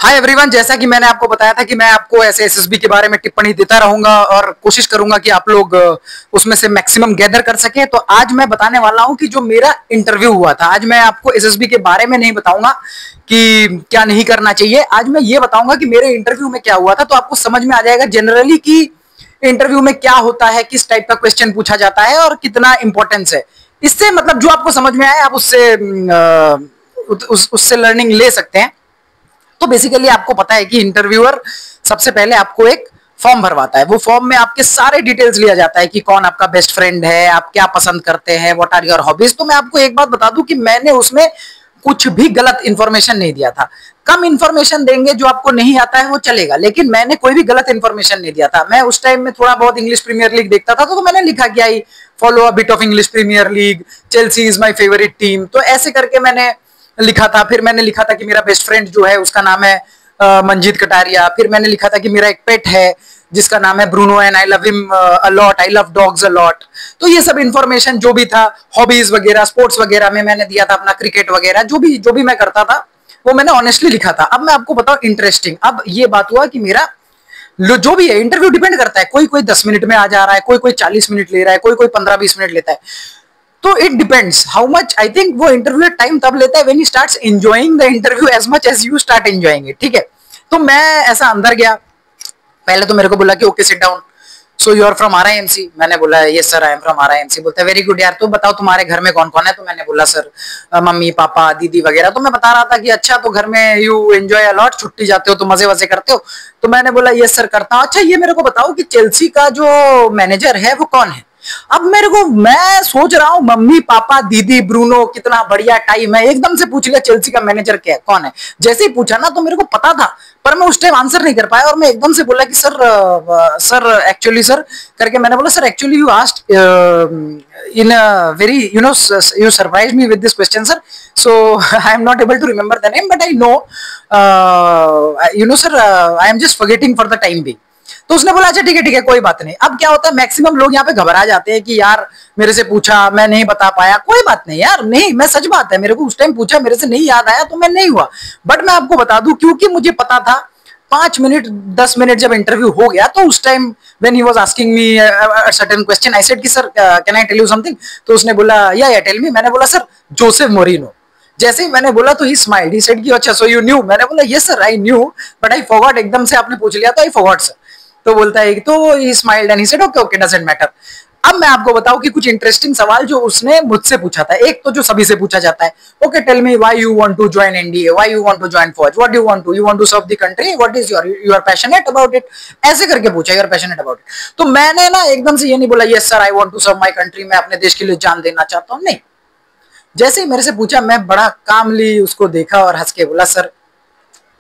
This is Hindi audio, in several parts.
हाय एवरीवन, जैसा कि मैंने आपको बताया था कि मैं आपको ऐसे एसएसबी के बारे में टिप्पणी देता रहूंगा और कोशिश करूंगा कि आप लोग उसमें से मैक्सिमम गैदर कर सके। तो आज मैं बताने वाला हूं कि जो मेरा इंटरव्यू हुआ था, आज मैं आपको एसएसबी के बारे में नहीं बताऊंगा कि क्या नहीं करना चाहिए। आज मैं ये बताऊंगा कि मेरे इंटरव्यू में क्या हुआ था, तो आपको समझ में आ जाएगा जनरली कि इंटरव्यू में क्या होता है, किस टाइप का क्वेश्चन पूछा जाता है और कितना इंपॉर्टेंस है। इससे मतलब जो आपको समझ में आए आप उससे लर्निंग ले सकते हैं। तो बेसिकली आपको पता है कि इंटरव्यूअर सबसे पहले आपको एक फॉर्म भरवाता है। वो फॉर्म में आपके सारे डिटेल्स लिया जाता है कि कौन आपका बेस्ट फ्रेंड है, आप क्या पसंद करते हैं, व्हाट आर योर हॉबीज। तो मैं आपको एक बात बता दूं कि मैंने उसमें कुछ भी गलत इंफॉर्मेशन नहीं दिया था। कम इंफॉर्मेशन देंगे, जो आपको नहीं आता है वो चलेगा, लेकिन मैंने कोई भी गलत इंफॉर्मेशन नहीं दिया था। मैं उस टाइम में थोड़ा बहुत इंग्लिश प्रीमियर लीग देखता था, तो मैंने लिखा कि I follow a bit of English Premier League, Chelsea is my favourite team. तो ऐसे करके मैंने लिखा था। फिर मैंने लिखा था कि मेरा बेस्ट फ्रेंड जो है उसका नाम है मंजीत कटारिया। फिर मैंने लिखा था कि मेरा एक पेट है जिसका नाम है Bruno and I love him a lot, I love dogs a lot. तो ये सब इंफॉर्मेशन जो भी था, हॉबीज वगैरह, स्पोर्ट्स वगैरह में मैंने दिया था अपना, क्रिकेट वगैरह जो भी मैं करता था वो मैंने ऑनेस्टली लिखा था। अब मैं आपको बताऊं इंटरेस्टिंग, अब ये बात हुआ कि मेरा जो भी है इंटरव्यू डिपेंड करता है। कोई कोई 10 मिनट में आ जा रहा है, कोई कोई 40 मिनट ले रहा है, कोई कोई 15-20 मिनट लेता है। तो it depends how much, I think वो इंटरव्यू टाइम तब लेता है when he starts enjoying the interview as much as you start enjoying it. ठीक है, तो मैं ऐसा अंदर गया। पहले तो मेरे को बोला कि okay sit down, so you are from RIMC. मैंने बोला yes sir I am from RIMC. बोलते वेरी गुड यार, तो बताओ तुम्हारे घर में कौन कौन है। तो मैंने बोला सर मम्मी पापा दीदी वगैरह। तो मैं बता रहा था कि अच्छा तो घर में यू एंजॉय अलॉट, छुट्टी जाते हो तो मजे वजे करते हो। तो मैंने बोला यस सर करता हूँ। अच्छा ये मेरे को बताओ कि चेल्सी का जो मैनेजर है वो कौन है। अब मैं सोच रहा हूँ मम्मी पापा दीदी ब्रूनो, कितना बढ़िया टाइम है, एकदम से पूछ लिया चेल्सी का मैनेजर क्या कौन है। जैसे ही पूछा ना तो मेरे को पता था, पर मैं उस टाइम आंसर नहीं कर पाया और मैं एकदम से बोला कि सर एक्चुअली सर करके मैंने बोला sir actually you asked in a very you surprise me with this question sir, so I am not able to remember the name but I know sir I am just forgetting for the time be. तो उसने बोला अच्छा ठीक है कोई बात नहीं। अब क्या होता है, मैक्सिमम लोग यहाँ पे घबरा जाते हैं कि यार मेरे से पूछा मैं नहीं बता पाया। कोई बात नहीं यार, नहीं मैं सच बात है, मेरे को उस टाइम पूछा मेरे से नहीं याद आया तो मैं नहीं हुआ। बट मैं आपको बता दूं क्योंकि मुझे पता था 5 मिनट 10 मिनट जब इंटरव्यू हो गया तो उस time when he was asking me certain question I said कि sir can I tell you something. तो उसने बोला या टेल मी। मैंने बोला सर जोसेफ मोरिनो। जैसे ही मैंने बोला तो ही स्माइल्ड, ही सेड कि अच्छा सो यू न्यू। मैंने बोला yes sir I knew but I forgot, एकदम से आपने पूछ लिया तो आई फॉरगॉट सर। तो बोलता है तो ही smiled and he said okay okay doesn't matter. अब मैं आपको बताऊं कि कुछ इंटरेस्टिंग सवाल जो उसने मुझसे पूछा था। एक तो जो सभी से पूछा जाता है, okay tell me why you want to join NDA, why you want to join फौज, what you want to serve the country, what is you are passionate about it. ऐसे करके पूछा you are passionate about it. तो मैंने ना एकदम से ये नहीं बोला yes sir I want to serve my country, मैं अपने देश के लिए जान देना चाहता हूं, नहीं। जैसे ही मेरे से पूछा मैं बड़ा कामली उसको देखा और हंस के बोला sir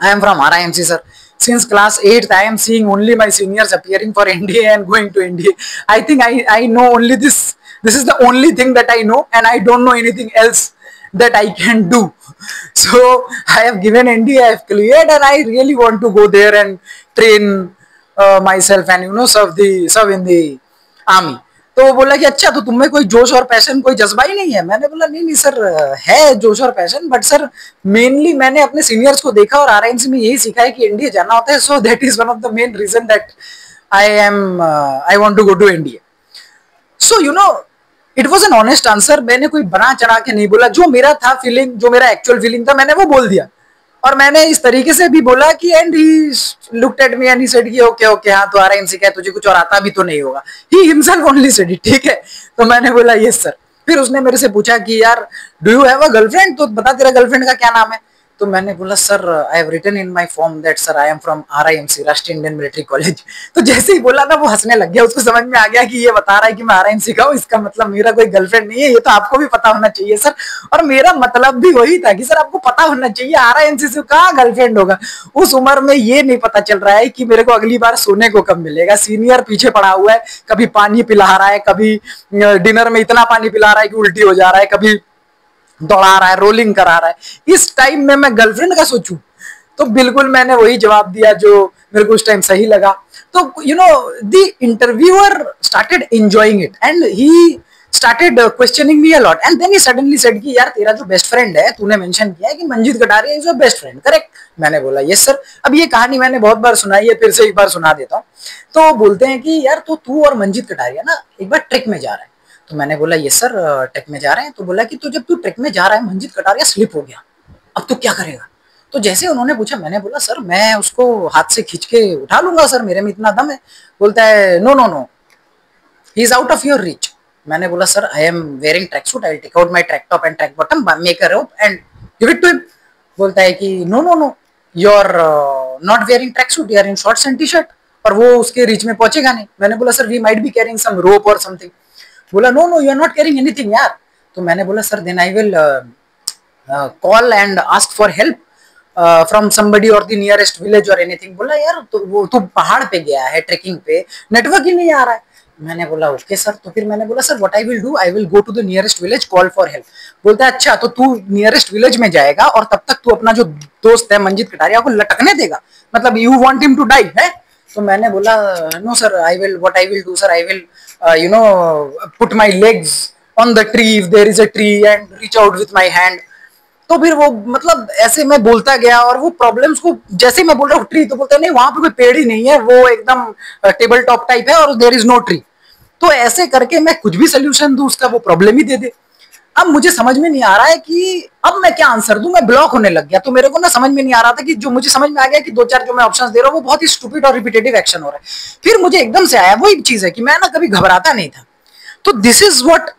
I am from RIMC, sir. Since class 8th, I am seeing only my seniors appearing for NDA and going to NDA. I think I know only this. This is the only thing that I know, and I don't know anything else that I can do. So I have given NDA, I have cleared, and I really want to go there and train myself and serve in the army. तो वो बोला कि अच्छा तो तुम्हें कोई जोश और पैशन, कोई जज्बा ही नहीं है। मैंने बोला नहीं नहीं सर है जोश और पैशन, बट सर मेनली मैंने अपने सीनियर्स को देखा और आरआईएमसी में यही सीखा है कि एनडीए जाना होता है। So that is one of the main reason that I want to go to NDA. So it was an honest answer. मैंने कोई बना चढ़ा के नहीं बोला, जो मेरा था फीलिंग, जो मेरा एक्चुअल फीलिंग था मैंने वो बोल दिया। और मैंने इस तरीके से भी बोला कि and he looked at me and he said कि ओके ओके हाँ तो आरआईएमसी का है, तुझे कुछ और आता भी तो नहीं होगा। He himself only said it, ठीक है। तो मैंने बोला यस सर। फिर उसने मेरे से पूछा कि यार do you have a girlfriend, तो बता तेरा गर्लफ्रेंड का क्या नाम है। तो मैंने बोला sir I have written in my form that sir I am from RIMC, राष्ट्रीय इंडियन मिलिट्री कॉलेज। तो जैसे ही बोला ना वो हंसने लग गया, उसको समझ में आ गया कि ये बता रहा है कि मैं आरआईएमसी का हूँ, इसका मतलब मेरा कोई गर्लफ्रेंड नहीं है। ये तो आपको भी पता होना चाहिए सर। और मेरा मतलब भी वही था कि सर आपको पता होना चाहिए आरआईएमसी से कहाँ गर्लफ्रेंड होगा। उस उम्र में ये नहीं पता चल रहा है कि मेरे को अगली बार सोने को कब मिलेगा। सीनियर पीछे पड़ा हुआ है, कभी पानी पिला रहा है, कभी डिनर में इतना पानी पिला रहा है कि उल्टी हो जा रहा है, कभी दौड़ा रहा है, रोलिंग करा रहा है। इस टाइम में मैं गर्लफ्रेंड का सोचूं? तो बिल्कुल मैंने वही जवाब दिया जो मेरे को उस टाइम सही लगा। तो the interviewer started enjoying it and he started questioning me a lot, and then he suddenly said कि यार तेरा जो बेस्ट फ्रेंड है, तूने मेंशन किया है कि Manjeet Kataria is your best friend, correct? मैंने बोला यस सर। अब ये कहानी मैंने बहुत बार सुनाई है, फिर से एक बार सुना देता हूँ। तो बोलते हैं कि यार तो तू और मंजीत कटारिया ना एक बार ट्रिक में जा रहा है। तो मैंने बोला यस सर, ट्रिक में जा रहे हैं। तो बोला कि तो जब तू ट्रिक में जा रहा है, मंजीत कटारिया स्लिप हो गया, अब तू क्या करेगा? तो जैसे उन्होंने पूछा, मैंने बोला सर मैं उसको हाथ से खींच के उठा लूंगा सर, मेरे में इतना दम है। बोलता है no no no, he is out of your reach. मैंने बोला sir I am wearing track suit, I will take out my track top and track bottom, make a rope and give it to him. बोलता है कि no no no, you are not wearing track suit, you are in shorts and T shirt, और वो उसके रीच में पहुंचेगा नहीं। मैंने बोला sir we might be carrying some rope और समथिंग। बोला no no, you are not carrying anything यार। तो मैंने बोला sir then I will call and ask for help from somebody और द नियरेस्ट विलेज और एनीथिंग। बोला यार तो वो तू पहाड़ पे गया है ट्रेकिंग पे, नेटवर्क ही नहीं आ रहा है। मैंने बोला ओके सर। तो फिर मैंने बोला sir what I will do, I will go to the nearest village, call for help. बोलता है अच्छा तो तू नियरेस्ट विलेज में जाएगा और तब तक तू अपना जो दोस्त है मंजीत कटारिया को लटकने देगा, मतलब you want him to die है? तो मैंने बोला no sir, I will what I will do sir, I will you know put my legs on the tree if there is a tree and reach out with my hand. तो फिर वो मतलब ऐसे मैं बोलता गया, और वो प्रॉब्लम्स को जैसे मैं बोल रहा हूँ ट्री, तो बोलते नहीं वहां पे कोई पेड़ ही नहीं है, वो एकदम टेबल टॉप टाइप है और देयर इज नो ट्री। तो ऐसे करके मैं कुछ भी सोल्यूशन दूं उसका वो प्रॉब्लम ही दे दे। अब मुझे समझ में नहीं आ रहा है कि अब मैं क्या आंसर दूं, मैं ब्लॉक होने लग गया। तो मेरे को ना समझ में नहीं आ रहा था कि जो मुझे समझ में आ गया कि दो चार जो मैं ऑप्शंस दे रहा हूँ वो बहुत ही स्टूपिड और रिपीटेटिव एक्शन हो रहा है। फिर मुझे एकदम से आया वही चीज है कि मैं ना कभी घबराता नहीं था। तो this is what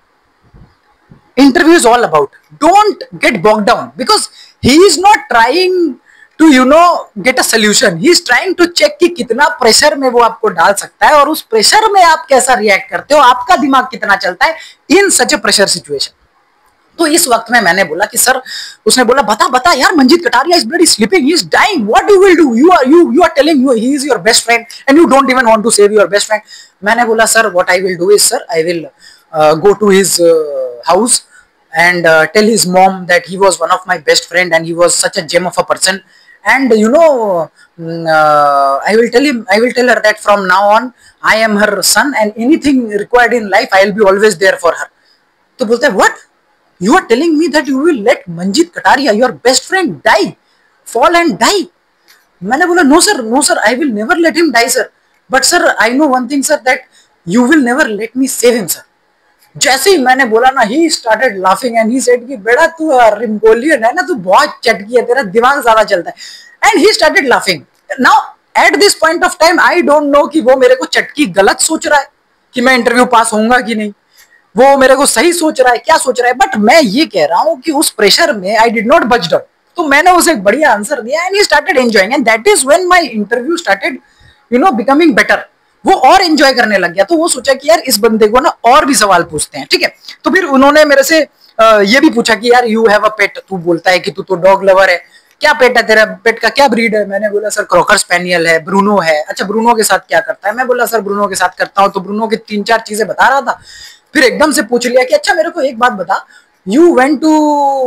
interview is all about. Don't get bogged down because he is not trying to get a solution. He is trying to check कि कितना प्रेशर में वो आपको डाल सकता है और उस प्रेशर में आप कैसा रिएक्ट करते हो, आपका दिमाग कितना चलता है इन सच ए प्रेशर सिचुएशन। तो इस वक्त में मैंने बोला कि सर, उसने बोला बता बता यार, Manjeet Kataria is bloody sleeping, he is dying, what you will do, you are telling you he is your best friend and you don't even want to save your best friend. मैंने बोला sir what I will do is sir, I will go to his house and tell his mom that he was one of my best friend and he was such a gem of a person, and I will tell her that from now on I am her son and anything required in life I will be always there for her. तो बोलता है what, you are telling me that you will let Manjeet Kataria, your best friend, die, fall and die? मैंने बोला no sir, I will never let him die sir, but sir I know one thing sir, that you will never let me save him sir. जैसे ही मैंने बोला ना, he started laughing and he said कि बेटा तू रिमगोलियन है ना, तू बहुत चटकी है, तेरा दिमाग ज्यादा चलता है, and he started laughing. Now at this point of time I don't know कि वो मेरे को चटकी गलत सोच रहा है कि मैं इंटरव्यू पास होऊंगा कि नहीं, वो मेरे को सही सोच रहा है, क्या सोच रहा है, बट मैं ये कह रहा हूँ कि उस प्रेशर में आई डिड नॉट बच डाउन। तो मैंने उसे एक बढ़िया आंसर दिया and he started enjoying and that is when my interview started becoming better. वो और एंजॉय करने लग गया। तो वो सोचा कि यार इस बंदे को ना और भी सवाल पूछते हैं, ठीक है। तो फिर उन्होंने मेरे से ये भी पूछा कि यार यू हैव अ पेट, तू बोलता है कि तू तो डॉग लवर है, क्या पेट है तेरा, पेट का क्या ब्रीड है? मैंने बोला सर क्रॉकर स्पेनियल है, ब्रूनो है। अच्छा ब्रूनो के साथ क्या करता है? मैं बोला सर ब्रूनो के साथ करता हूँ। तो ब्रूनो की 3-4 चीजें बता रहा था, फिर एकदम से पूछ लिया कि अच्छा मेरे को एक बात बता, you went to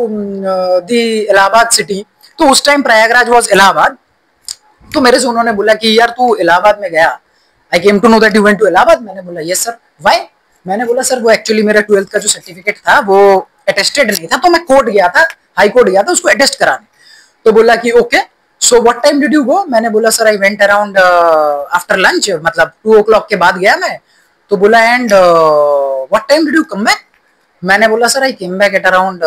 the Allahabad city. तो उस टाइम प्रयागराज वॉज इलाहाबाद। तो मेरे से उन्होंने बोला कि यार तू इलाहाबाद में गया, I came to know that you went to Allahabad. मैंने बोला यस सर, व्हाई? मैंने बोला सर वो एक्चुअली मेरा 12th का जो सर्टिफिकेट था वो अटेस्टेड नहीं था, तो मैं कोर्ट गया था, हाई कोर्ट गया था उसको अटेस्ट कराने। तो बोला कि okay, so what time did you go? मैंने बोला sir I went around after lunch, मतलब 2 o'clock के बाद गया मैं। तो बोला and what time did you come back? मैंने बोला sir I came back at around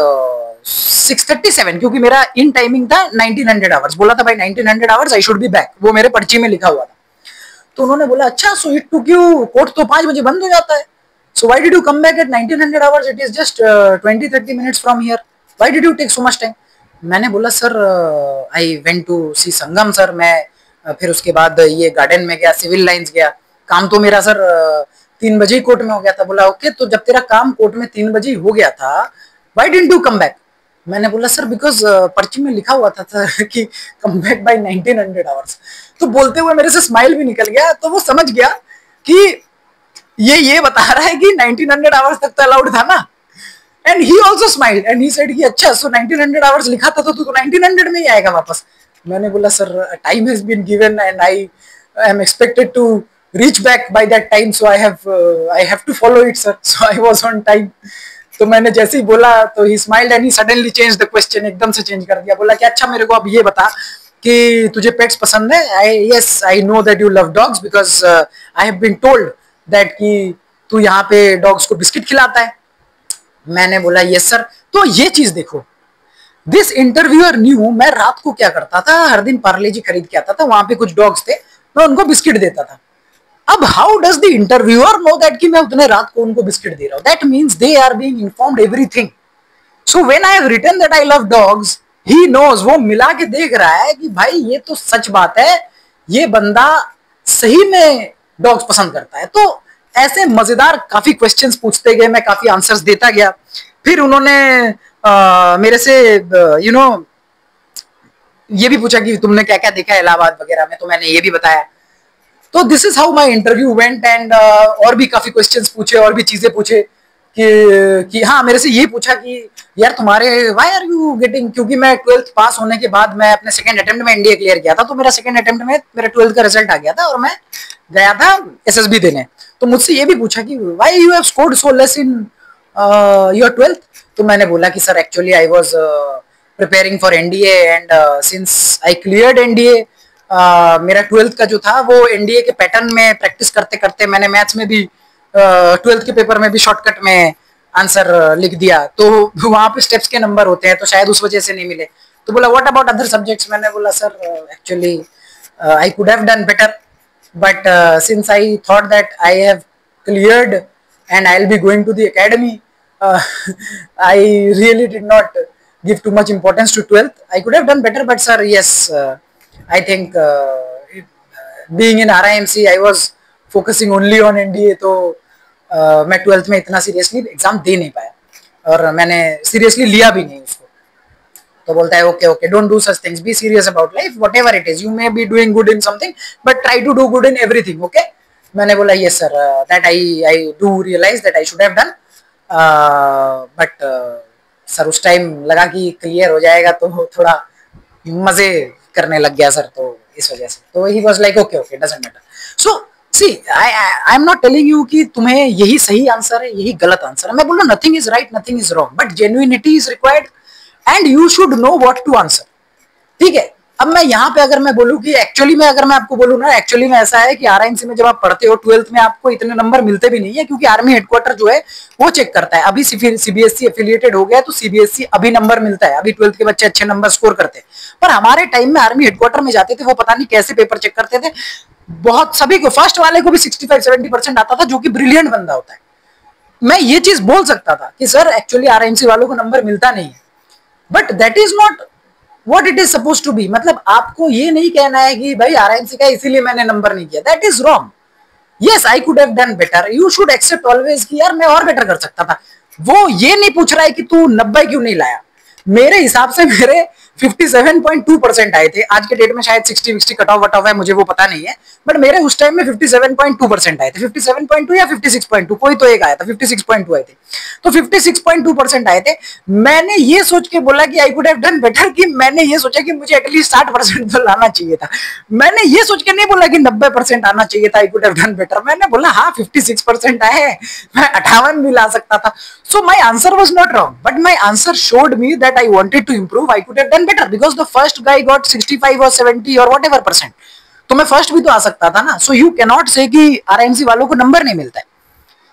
6:37, क्योंकि मेरा इन टाइमिंग था 1900 आवर्स, बोला था भाई 1900 hours I should be back, वो मेरे पर्ची में लिखा हुआ था। तो उन्होंने बोला अच्छा, so it took you, court तो 5 बजे बंद हो जाता है, so why did you come back at 1900 hours, it is just 20-30 minutes from here, why did you take so much time? मैंने बोला sir I went to see Sangam sir, मैं फिर उसके बाद ये गार्डन में गया, सिविल लाइंस गया, काम तो मेरा सर 3 बजे ही कोर्ट में हो गया था। बोला ओके, तो जब तेरा काम कोर्ट में 3 बजे ही हो गया था, why didn't you come back? मैंने बोला सर बिकॉज पर्ची में लिखा हुआ था कि कम बैक बाय 1900 आवर्स। तो बोलते हुए मेरे से स्माइल भी निकल गया। तो वो समझ गया कि ये बता रहा है कि 1900 आवर्स तक तो अलाउड था ना। And he also smiled and he said कि अच्छा, सो 1900 आवर्स लिखा था तो तू तो 1900 में ही आएगा वापस। मैंने बोला sir time has been given and I am expected to reach back by that time, so I have to follow it, sir. So I was on time. तो मैंने जैसे ही बोला तो he smiled and he suddenly changed the question, एकदम से चेंज कर दिया, बोला कि अच्छा मेरे को अब ये बता कि तुझे पेट्स पसंद है? Yes, I know that you love dogs because I have been told that कि तू यहाँ पे डॉग्स को बिस्किट खिलाता है। मैंने बोला यस सर। तो ये चीज देखो, दिस इंटरव्यूअर न्यू मैं रात को क्या करता था, हर दिन पार्ले जी खरीद के आता था, वहां पे कुछ डॉग्स थे, मैं उनको बिस्किट देता था। अब how does the interviewer know that कि मैं उतने रात को उनको बिस्किट दे रहा हूं? That means they are being informed everything. So when I have written that I love dogs, he knows, वो मिला के देख रहा है कि भाई ये तो सच बात है, ये बंदा सही में डॉग्स पसंद करता है। तो ऐसे मजेदार काफी क्वेश्चंस पूछते गए, मैं काफी आंसर्स देता गया। फिर उन्होंने मेरे से यू नो ये भी पूछा कि तुमने क्या क्या देखा है इलाहाबाद वगैरह में, तो मैंने ये भी बताया। तो this is how my interview went. And और भी काफी क्वेश्चंस पूछे, और भी चीजें पूछे कि हाँ, मेरे से ये पूछा कि यार तुम्हारे व्हाई आर यू गेटिंग, क्योंकि मैं 12th पास होने के बाद मैं अपने सेकंड अटेम्प्ट में एनडीए क्लियर किया था, तो मेरा सेकंड अटेम्प्ट में मेरा 12th का रिजल्ट आ गया था और मैं गया था एसएसबी देने। तो मुझसे ये भी पूछा कि why you have scored so less in your 12th। तो मैंने बोला कि sir actually I was preparing for NDA and since I cleared NDA, मेरा 12th का जो था वो एनडीए के पैटर्न में प्रैक्टिस करते करते मैंने मैथ्स में भी 12th के पेपर में भी शॉर्टकट में आंसर लिख दिया, तो वहां पे स्टेप्स के नंबर होते हैं, तो शायद उस वजह से नहीं मिले। तो बोला व्हाट अबाउट अदर सब्जेक्ट्स? मैंने बोला sir actually I could have done better, but since I thought that I have cleared and I'll be going to the academy, I really did not give too much importance to 12th. I could have done better, but sir, yes, I think being in RIMC, I was focusing only on NDA, तो मैं 12th में इतना सीरियसली एग्जाम दे नहीं पाया और मैंने सीरियसली लिया भी नहीं उसको। तो बोलता है okay okay, don't do such things, be serious about life, whatever it is, you may be doing good in something but try to do good in everything, okay. मैंने बोला yes sir, that I do realise that I should have done, but sir उस टाइम लगा कि क्लियर हो जाएगा तो थोड़ा मजे करने लग गया सर, तो इस वजह से। तो he was like okay okay, doesn't matter. So see I am not telling you कि तुम्हें यही सही आंसर है यही गलत आंसर है, मैं बोल रहा हूँ nothing is right nothing is wrong, but genuineness is required and you should know what to answer, ठीक है। अब मैं यहाँ पे अगर मैं बोलूँ कि एक्चुअली में, अगर मैं आपको बोलूँ ना, एक्चुअली में ऐसा है कि आरआईएमसी में जब आप पढ़ते हो 12th में आपको इतने नंबर मिलते भी नहीं है, क्योंकि आर्मी हेडक्वार्टर जो है वो चेक करता है। अभी सीबीएसई एफिलिएटेड हो गया तो सीबीएसई अभी नंबर मिलता है, अभी 12th के बच्चे अच्छे नंबर स्कोर करते हैं। पर हमारे टाइम में आर्मी हेडक्वार्टर में जाते थे, वो पता नहीं कैसे पेपर चेक करते थे, बहुत सभी को, फर्स्ट वाले को भी 65-70% आता था, जो कि ब्रिलियंट बंदा होता है। मैं ये चीज बोल सकता था कि सर एक्चुअली आरआईएमसी वालों को नंबर मिलता नहीं है, but that is not what it is suppose to be. मतलब आपको ये नहीं कहना है कि भाई आरआईएमसी का इसीलिए मैंने नंबर नहीं किया, that is wrong. Yes I could have done better, you should accept always कि यार मैं और बेटर कर सकता था। वो ये नहीं पूछ रहा है कि तू 90 क्यों नहीं लाया। मेरे हिसाब से मेरे 57.2% आए थे, आज के डेट में शायद 60-60 कट ऑफ है, मुझे वो पता नहीं है, बट मेरे उस टाइम में 57.2% आए थे, 57.2 या 56.2, कोई तो एक आया था, 56.2 आए थे। तो 56.2% आए थे। मैंने ये सोच के बोला कि आई कुड हैव डन बेटर, कि मैंने ये सोचा कि मुझे एटलीस्ट 60% तो लाना चाहिए था। मैंने ये सोच के नहीं बोला कि 90% आना चाहिए था, आई कुड हैव डन बेटर। मैंने बोला हाँ 56% आए, मैं 58 भी ला सकता था। So my answer was not wrong, but my answer showed me that I wanted to improve. I could have done better because the first guy got 65 or 70 or whatever percent. तो मैं फर्स्ट भी तो आ सकता था ना। सो यू कैनॉट से कि आरआईएमसी वालों को नंबर नहीं मिलता है।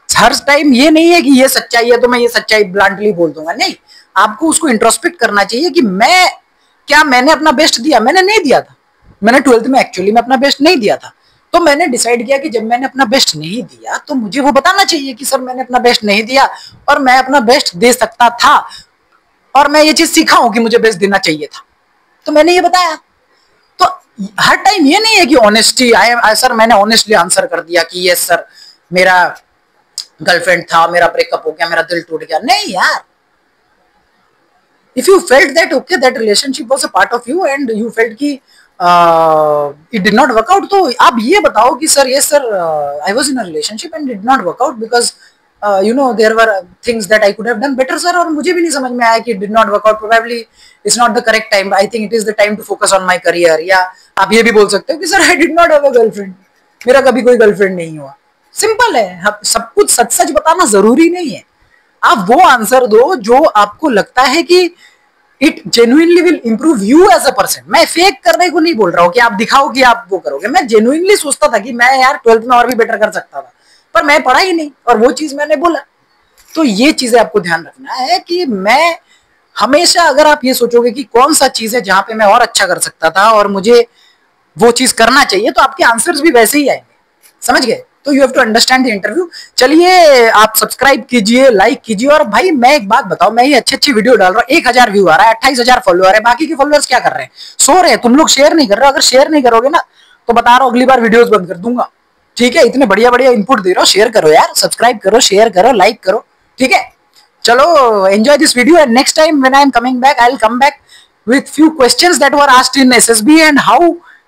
हर टाइम ये नहीं है कि ये सच्चाई है तो मैं ये सच्चाई ब्लांटली बोल दूंगा, नहीं। आपको उसको इंट्रोस्पेक्ट करना चाहिए कि मैंने अपना बेस्ट दिया, मैंने नहीं दिया था। मैंने 12th में एक्चुअली में अपना बेस्ट नहीं दिया था, तो मैंने डिसाइड किया कि जब मैंने अपना बेस्ट नहीं दिया तो मुझे वो बताना चाहिए कि सर मैंने अपना बेस्ट नहीं दिया और मैं अपना बेस्ट दे सकता था, और मैं ये चीज सीखा हूं कि मुझे बेस्ट देना चाहिए था, तो मैंने ये बताया। तो हर टाइम ये नहीं है कि ऑनेस्टी, सर मैंने ऑनेस्टली आंसर कर दिया कि यस सर मेरा गर्लफ्रेंड था, मेरा ब्रेकअप हो गया, मेरा दिल टूट गया। नहीं यार, if you felt that okay that relationship was a part of you and you felt कि it did not work out, तो आप ये बताओ कि sir yes sir I was in a relationship and did not work out because you know there were things that I could have done better sir, और मुझे भी नहीं समझ में आया कि did not work out, probably it's not the correct time, I think it is the time to focus on my career। या आप ये भी बोल सकते हो कि sir I did not have a girlfriend, मेरा कभी कोई गर्लफ्रेंड नहीं हुआ। सिंपल है, सब कुछ सच सच बताना जरूरी नहीं है। आप वो आंसर दो जो आपको लगता है कि it genuinely will improve you as a person. मैं फेक करने को नहीं बोल रहा हूँ कि आप दिखाओ कि आप वो करोगे। मैं जेन्युइनली सोचता था कि मैं यार 12th में और भी बेटर कर सकता था, पर मैं पढ़ा ही नहीं और वो चीज मैंने बोला। तो ये चीजें आपको ध्यान रखना है कि मैं हमेशा, अगर आप ये सोचोगे कि कौन सा चीज है जहां पे मैं और अच्छा कर सकता था और मुझे वो चीज करना चाहिए, तो आपके आंसर्स भी वैसे ही आएंगे। समझ गए? तो you have to understand the interview. चलिए आप सब्सक्राइब कीजिए, लाइक कीजिए। और भाई मैं एक बात बताओ, मैं ये अच्छी अच्छी वीडियो डाल रहा हूँ, 1000 व्यू आ रहा है, 28,000 फॉलोअर है, बाकी के फॉलोअर्स क्या कर रहे हैं? सो रहे हैं। तुम लोग शेयर नहीं कर रहे हो। अगर शेयर नहीं करोगे ना तो बता रहा हूँ अगली बार वीडियोस बंद कर दूंगा। ठीक है? इतने बढ़िया बढ़िया इनपुट दे रहा हूँ, शेयर करो यार, सब्सक्राइब करो, शेयर करो, लाइक करो। ठीक है? चलो enjoy this video and next time when I am coming back I will come back with few questions that were asked in SSB and how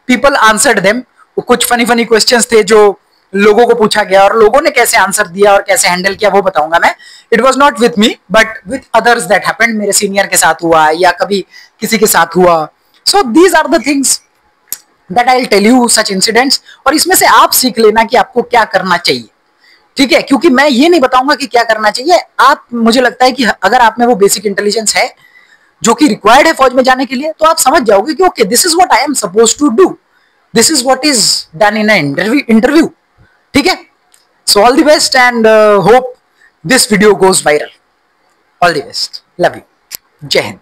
people answered them। कुछ फनी फनी क्वेश्चंस थे जो लोगों को पूछा गया और लोगों ने कैसे आंसर दिया और कैसे हैंडल किया, वो बताऊंगा मैं। It was not with me but with others that happened. मेरे सीनियर के साथ हुआ या कभी किसी के साथ हुआ। So these are the things that I will tell you, such incidents. और इसमें से आप सीख लेना कि आपको क्या करना चाहिए। ठीक है? क्योंकि मैं ये नहीं बताऊंगा कि क्या करना चाहिए। आप, मुझे लगता है कि अगर आप में वो बेसिक इंटेलिजेंस है जो कि रिक्वायर्ड है फौज में जाने के लिए, तो आप समझ जाओगे कि okay this is what I am suppose to do, this is what is done in interview. ठीक है? So all the best and hope this video goes viral. All the best, love you, जय हिंद।